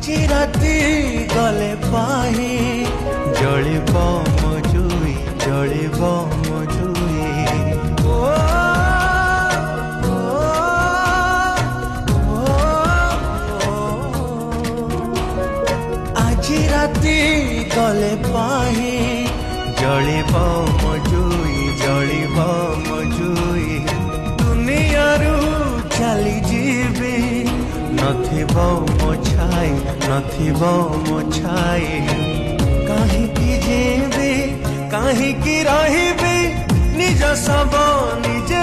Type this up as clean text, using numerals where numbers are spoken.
আজি রাতি গলে পাহি জলিব মজুই জলিব মজুই আজি রাতি গলে পাহি জলিব মজুই জলিব মজুই দুনিয়ারু চালি যাবি নথিব মো ছাই নথিব মো ছাই কাহিকি জিবি কাহিকি রহিবি নিজ সব নিজে